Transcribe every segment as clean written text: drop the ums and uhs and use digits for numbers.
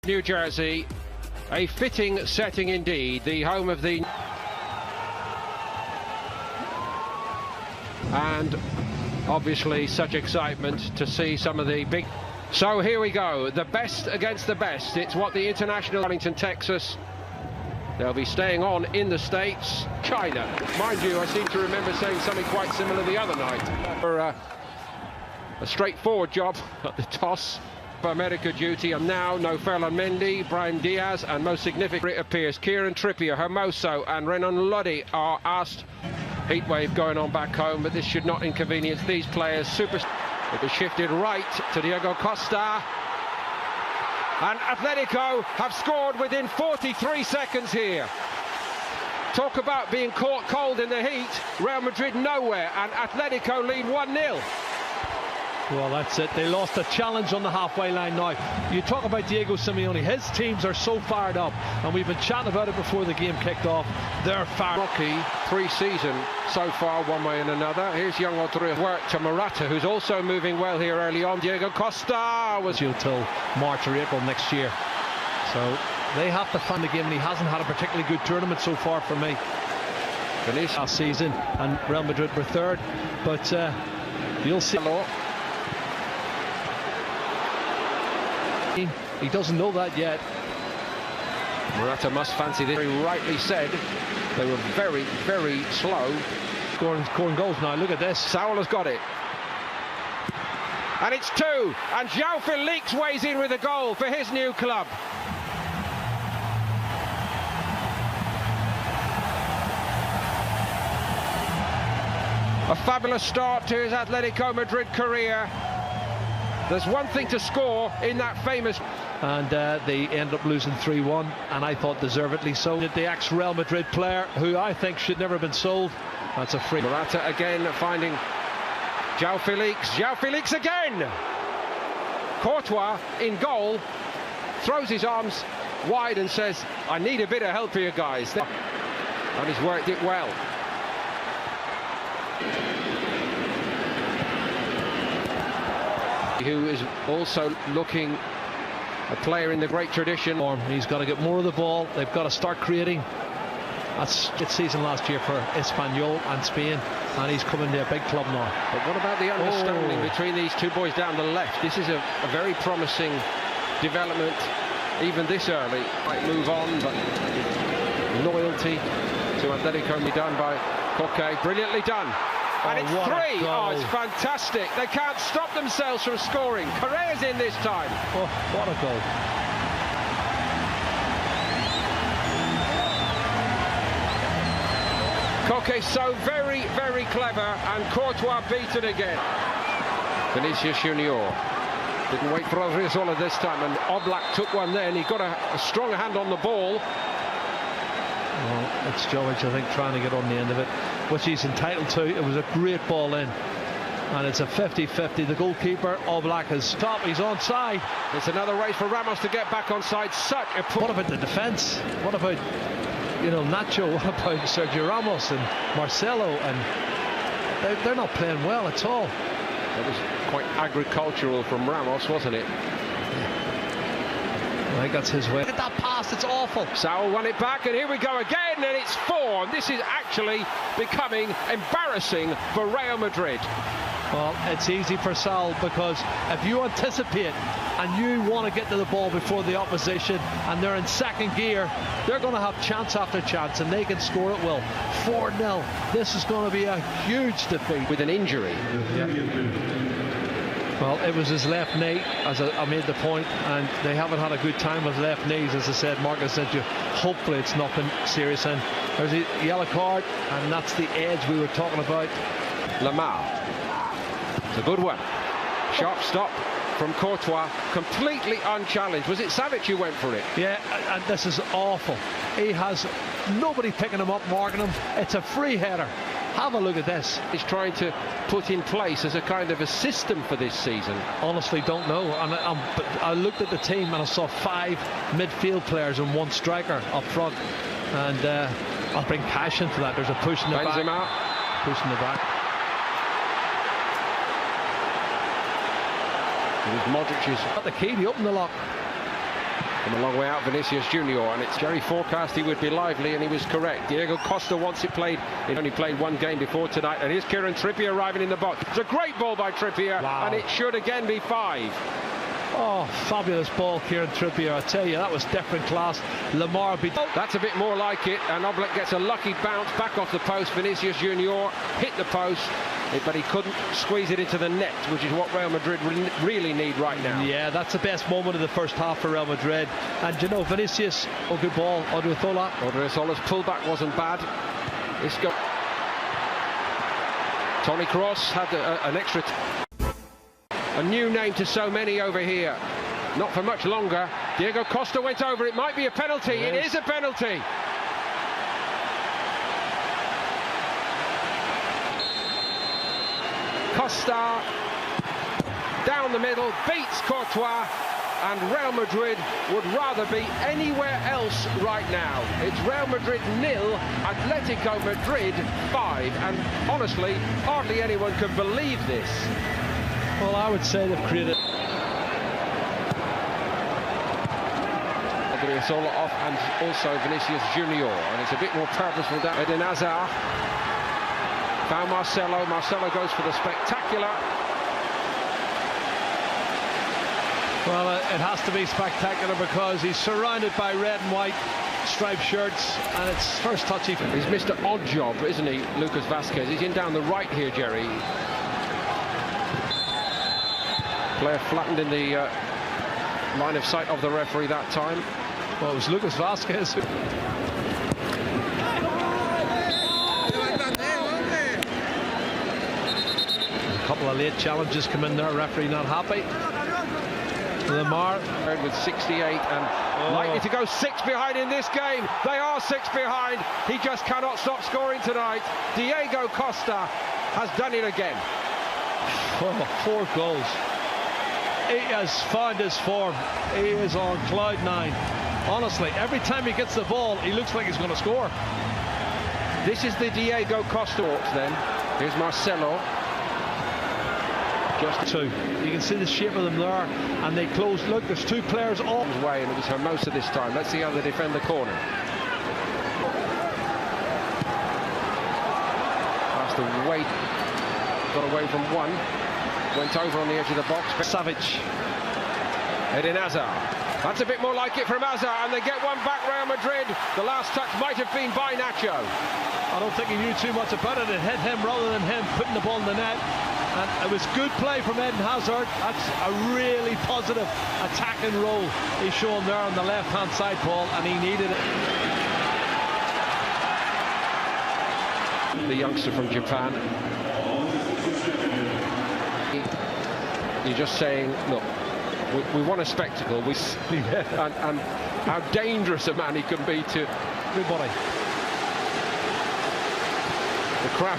New Jersey, a fitting setting indeed, the home of the... And obviously such excitement to see some of the big... So here we go, the best against the best. It's what the international... Arlington, Texas. They'll be staying on in the States. China. Mind you, I seem to remember saying something quite similar the other night. For a straightforward job at the toss. America duty, and now no Ferland Mendy, Brian Diaz, and most significant it appears Kieran Trippier, Hermoso and Renan Lodi are asked. Heatwave going on back home, but this should not inconvenience these players. It was shifted right to Diego Costa, and Atletico have scored within 43 seconds here. Talk about being caught cold in the heat. Real Madrid nowhere, and Atletico lead 1-0. Well, that's it. They lost a challenge on the halfway line now. You talk about Diego Simeone. His teams are so fired up, and we've been chatting about it before the game kicked off. They're fired. Rocky, pre-season so far, one way and another. Here's young Odrio. Work to Morata, who's also moving well here early on. Diego Costa was until March or April next year. So they have to find the game, and he hasn't had a particularly good tournament so far for me. Last season, and Real Madrid were third, but you'll see. He doesn't know that yet. Morata must fancy this. Very rightly said, they were very, very slow. Scoring goals now. Look at this. Saul has got it. And it's 2. And João Felix weighs in with a goal for his new club. A fabulous start to his Atletico Madrid career. There's one thing to score in that famous... And they end up losing 3-1, and I thought deservedly so. The ex-Real Madrid player, who I think should never have been sold. That's a free. Morata again finding João Felix. João Felix again! Courtois in goal, throws his arms wide and says, I need a bit of help here, guys. And he's worked it well. Who is also looking a player in the great tradition. He's got to get more of the ball. They've got to start creating. That's good season last year for Espanyol and Spain, and he's coming to a big club now. But what about the understanding between these two boys down the left? This is a very promising development, even this early. Might move on, but loyalty to Atletico be done by Koke. Brilliantly done. And it's 3. Oh, it's fantastic. They can't stop themselves from scoring. Correa's in this time. Oh, what a goal. Koke so very, very clever, and Courtois beaten again. Vinicius Junior didn't wait for Odriozola this time, and Oblak took one then. He got a strong hand on the ball. Well, it's Jovic, I think, trying to get on the end of it, which he's entitled to. It was a great ball in, and it's a 50-50. The goalkeeper, Oblak, is top. He's onside. It's another race for Ramos to get back onside. Such a... What about the defence? What about, you know, Nacho? What about Sergio Ramos and Marcelo? And they're not playing well at all. That was quite agricultural from Ramos, wasn't it? I think that's his way. Look at that pass, it's awful. Saul won it back, and here we go again, and it's 4. And this is actually becoming embarrassing for Real Madrid. Well, it's easy for Saul, because if you anticipate and you want to get to the ball before the opposition, and they're in second gear, they're going to have chance after chance, and they can score at will. 4-0. This is going to be a huge defeat. With an injury. Yeah. Well, it was his left knee, as I made the point, and they haven't had a good time with left knees, as I said. Marcus said to you, hopefully it's nothing serious. And there's a yellow card, and that's the edge we were talking about. Lamar. It's a good one. Sharp stop from Courtois, completely unchallenged. Was it Savic who went for it? Yeah, and this is awful. He has nobody picking him up, marking him. It's a free header. Have a look at this. He's trying to put in place as a kind of a system for this season. Honestly, don't know. And I looked at the team and I saw 5 midfield players and 1 striker up front. And I'll bring Cash into that. There's a push in the Benzema. back. Push in the back. It was Modric's. Got the key to open the lock. From a long way out, Vinicius Junior, and it's Jerry forecast he would be lively, and he was correct. Diego Costa wants it played. He only played one game before tonight, and here's Kieran Trippier arriving in the box. It's a great ball by Trippier, and it should again be 5. Oh, fabulous ball, Kieran Trippier. I tell you, that was different class. Lamar beat. That's a bit more like it, and Oblak gets a lucky bounce back off the post. Vinicius Junior hit the post, but he couldn't squeeze it into the net, which is what Real Madrid really need right now. Yeah, that's the best moment of the first half for Real Madrid. And you know, Vinicius, good ball. Odriozola's pullback wasn't bad. Isco. Toni Kroos had an extra. A new name to so many over here. Not for much longer. Diego Costa went over. It might be a penalty. It is a penalty. Costa down the middle, beats Courtois, and Real Madrid would rather be anywhere else right now. It's Real Madrid 0, Atletico Madrid 5, and honestly, hardly anyone can believe this. Well, I would say they've created. Odriozola off, and also Vinicius Junior, and it's a bit more purposeful down. Eden Hazard found Marcelo. Marcelo goes for the spectacular. Well, it has to be spectacular because he's surrounded by red and white striped shirts, and it's first touchy. He's Mr. Odd Job, isn't he, Lucas Vazquez? He's in down the right here, Jerry. Player flattened in the line of sight of the referee that time. Well, it was Lucas Vazquez. A couple of late challenges come in there, referee not happy. Lamar with 68 and likely to go 6 behind in this game. They are 6 behind. He just cannot stop scoring tonight. Diego Costa has done it again. 4 goals. He has found his form. He is on cloud 9. Honestly, every time he gets the ball, he looks like he's going to score. This is the Diego Costa then. Here's Marcelo. Just 2. You can see the shape of them there, and they close. Look, there's 2 players all way, and it was Hermosa this time. Let's see how they defend the corner. Passed away, got away from one, went over on the edge of the box. Savage. Eden Hazard. That's a bit more like it from Hazard, and they get one back. Real Madrid. The last touch might have been by Nacho. I don't think he knew too much about it. It hit him rather than him putting the ball in the net. And it was good play from Eden Hazard. That's a really positive attacking role he's shown there on the left-hand side, Paul, and he needed it. The youngster from Japan. You're just saying, look, we want a spectacle. And how dangerous a man he can be to everybody. The crowd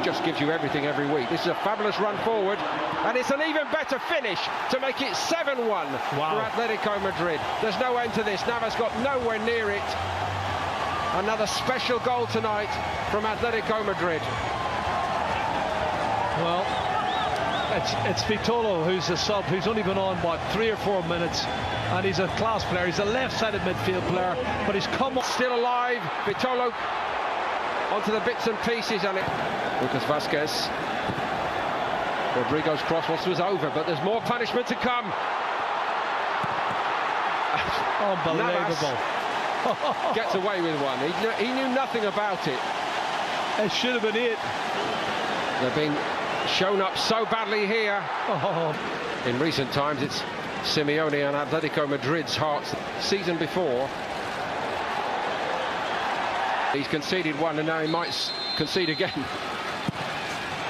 just gives you everything every week. This is a fabulous run forward, and it's an even better finish to make it 7-1 for Atletico Madrid. There's no end to this. Navas got nowhere near it. Another special goal tonight from Atletico Madrid. Well, it's Vitolo who's a sub, who's only been on, what, 3 or 4 minutes, and he's a class player. He's a left-sided midfield player, but he's come on. Still alive. Vitolo onto the bits and pieces, and Lucas Vazquez. Rodrigo's cross was over, but there's more punishment to come. Unbelievable. Gets away with one. He knew nothing about it. It should have been it. They're being shown up so badly here. In recent times, it's Simeone and Atletico Madrid's hearts. Season before, he's conceded one, and now he might concede again.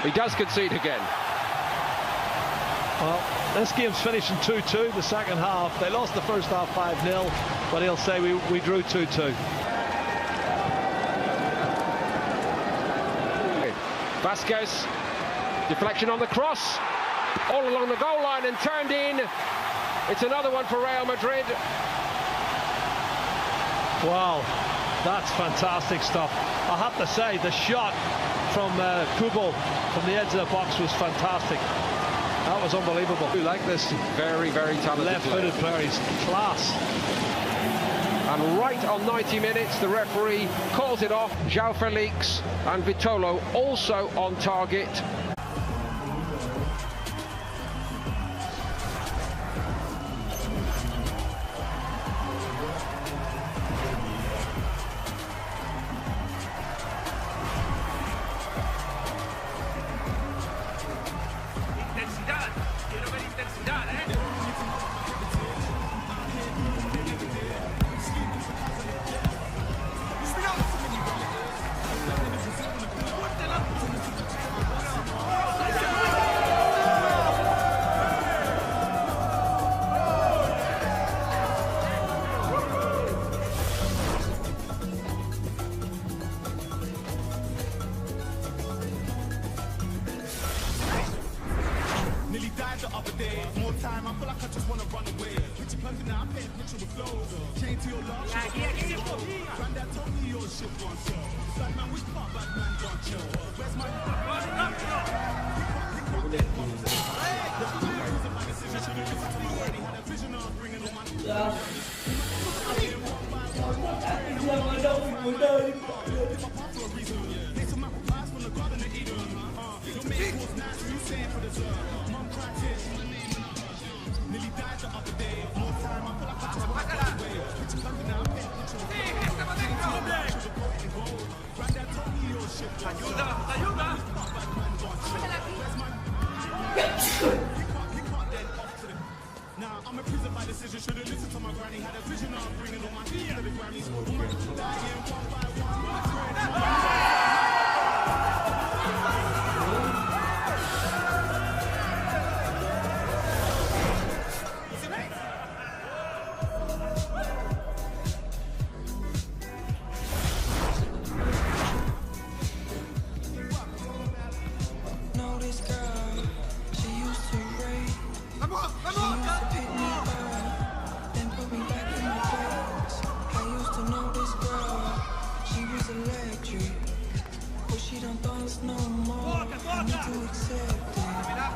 He does concede again. Well, this game's finishing 2-2 the second half. They lost the first half 5-0, but he'll say we drew 2-2. Vazquez, deflection on the cross, all along the goal line and turned in. It's another one for Real Madrid. Wow, that's fantastic stuff. I have to say, the shot from Kubo from the edge of the box was fantastic. That was unbelievable. We like this. Very, very talented Left-footed player. He's class. And right on 90 minutes, the referee calls it off. João Felix and Vitolo also on target. The other day, more time, I feel like I just wanna run away. Picture perfect now, I paint a picture with flows. Chain to your love, Granddad told me your shit won't show. Bad man, which part bad man don't show? Where's my Now I'm a prison by decision. Should've listened to my granny. Had a vision of bringing all my feet to the Grammys. Dying one by one. She don't dance no more. I need to accept it.